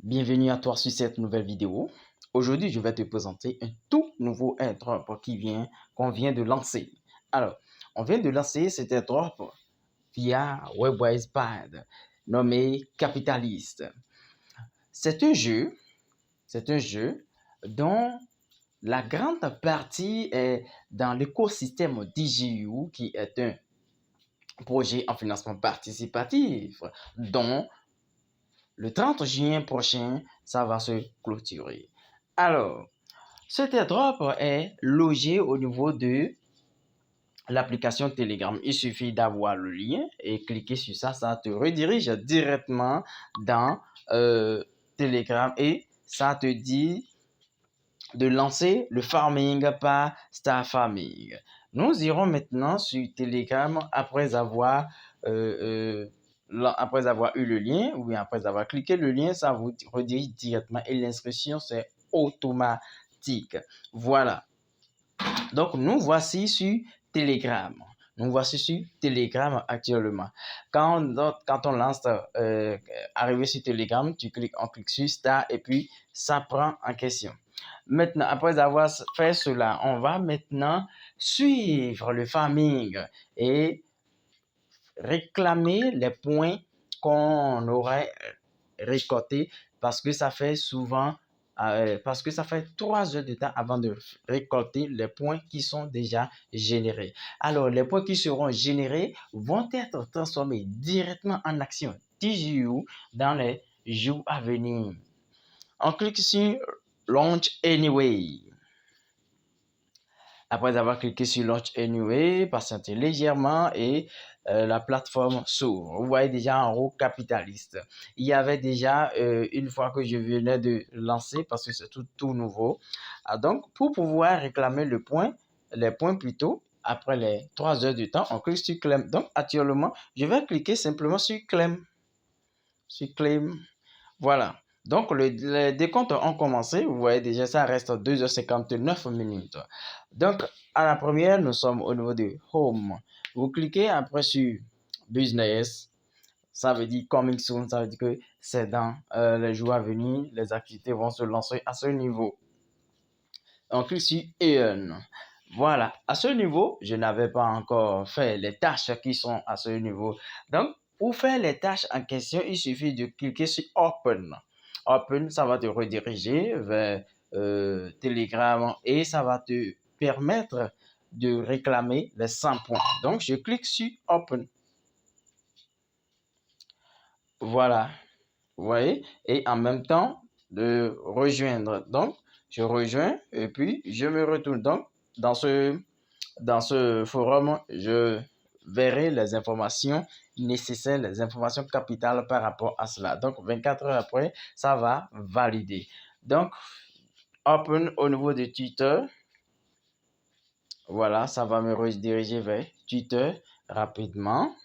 Bienvenue à toi sur cette nouvelle vidéo. Aujourd'hui, je vais te présenter un tout nouveau airdrop qu'on vient de lancer. Alors, on vient de lancer cet airdrop via Webwise Pad, nommé Capitalist. C'est un jeu dont la grande partie est dans l'écosystème DigiU, qui est un projet en financement participatif, dont le 30 juin prochain, ça va se clôturer. Alors, cet airdrop est logé au niveau de l'application Telegram. Il suffit d'avoir le lien et cliquer sur ça, ça te redirige directement dans Telegram et ça te dit de lancer le farming par Star Farming. Nous irons maintenant sur Telegram après avoir eu le lien ou bien après avoir cliqué le lien, ça vous redirige directement et l'inscription c'est automatique. Voilà. Donc nous voici sur Telegram. Nous voici sur Telegram actuellement. Quand on lance, arrivé sur Telegram, on clique sur Star et puis ça prend en question. Maintenant, après avoir fait cela, on va maintenant suivre le farming et réclamer les points qu'on aurait récoltés parce que ça fait 3 heures de temps avant de récolter les points qui sont déjà générés. Alors, les points qui seront générés vont être transformés directement en actions TGU dans les jours à venir. On clique sur Launch Anyway. Après avoir cliqué sur Launch Anyway, patientez légèrement et la plateforme s'ouvre. Vous voyez déjà en haut capitaliste. Il y avait déjà une fois que je venais de lancer parce que c'est tout nouveau. Donc, pour pouvoir réclamer les points plutôt, après les 3 heures de temps, on clique sur Claim. Donc, actuellement, je vais cliquer simplement sur Claim. Sur Claim. Voilà. Donc, les décomptes ont commencé. Vous voyez déjà, ça reste 2h59 minutes. Donc, à la première, nous sommes au niveau de Home. Vous cliquez après sur Business. Ça veut dire Coming Soon. Ça veut dire que c'est dans les jours à venir. Les activités vont se lancer à ce niveau. On clique sur Earn. Voilà. À ce niveau, je n'avais pas encore fait les tâches qui sont à ce niveau. Donc, pour faire les tâches en question, il suffit de cliquer sur Open. Open, ça va te rediriger vers Telegram et ça va te permettre de réclamer les 100 points. Donc, je clique sur Open. Voilà. Vous voyez? Et en même temps, de rejoindre. Donc, je rejoins et puis je me retourne. Donc, dans ce forum, je verrai les informations nécessaires, les informations capitales par rapport à cela. Donc, 24 heures après, ça va valider. Donc, Open au niveau de Twitter. Voilà, ça va me rediriger vers Twitter rapidement.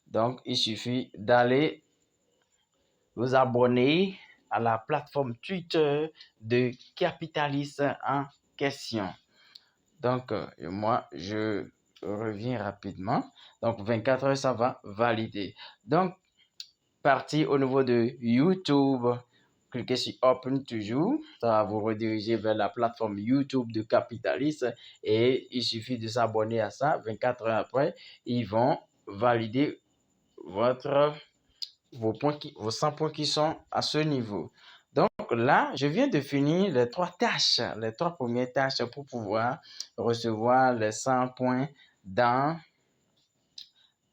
Donc, il suffit d'aller vous abonner à la plateforme Twitter de Capitalist en question. Donc, moi, je reviens rapidement. Donc, 24 heures, ça va valider. Donc, parti au niveau de YouTube, cliquez sur Open toujours. Ça va vous rediriger vers la plateforme YouTube de Capitalist et il suffit de s'abonner à ça. 24 heures après, ils vont valider vos 100 points qui sont à ce niveau. Donc là, je viens de finir les 3 tâches, les 3 premières tâches pour pouvoir recevoir les 100 points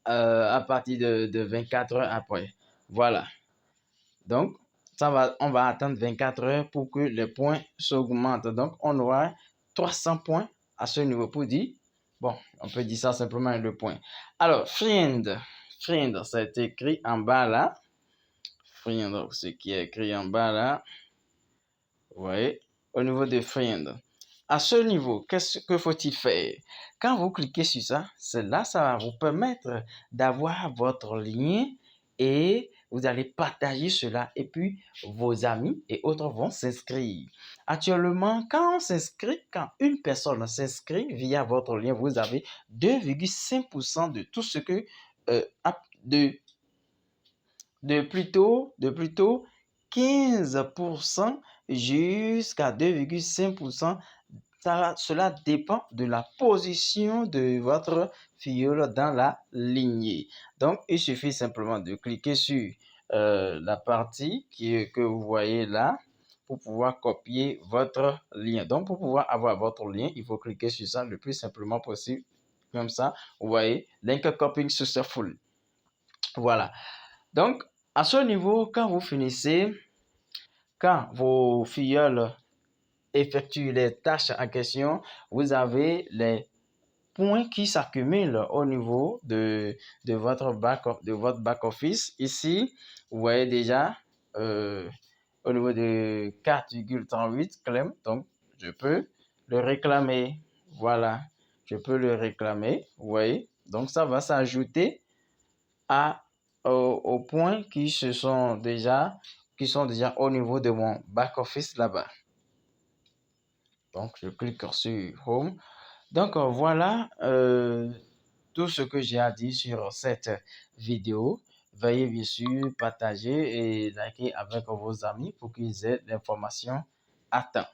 à partir de 24 heures après. Voilà. Donc, on va attendre 24 heures pour que les points s'augmentent. Donc, on aura 300 points à ce niveau pour dire, bon, on peut dire ça simplement le point. Alors, friend, c'est écrit en bas là. Friend, ce qui est écrit en bas là. Vous voyez, au niveau de friend. À ce niveau, que faut-il faire? Quand vous cliquez sur ça, ça va vous permettre d'avoir votre lien et vous allez partager cela et puis vos amis et autres vont s'inscrire. Actuellement, quand une personne s'inscrit via votre lien, vous avez 2,5% de tout ce que de plutôt 15% jusqu'à 2,5%. Cela dépend de la position de votre filleul dans la lignée. Donc, il suffit simplement de cliquer sur la partie que vous voyez là pour pouvoir copier votre lien. Donc, pour pouvoir avoir votre lien, il faut cliquer sur ça le plus simplement possible. Comme ça, vous voyez, link copying successful. Voilà. Donc, à ce niveau, quand vous finissez, quand vos filleuls effectuent les tâches en question, vous avez les points qui s'accumulent au niveau de votre back office. Ici, vous voyez déjà au niveau de 4,38 claims. Donc, je peux le réclamer. Voilà, je peux le réclamer. Vous voyez, donc ça va s'ajouter aux points qui sont déjà au niveau de mon back office là-bas. Donc, je clique sur Home. Donc, voilà tout ce que j'ai à dire sur cette vidéo. Veuillez bien sûr partager et liker avec vos amis pour qu'ils aient l'information à temps.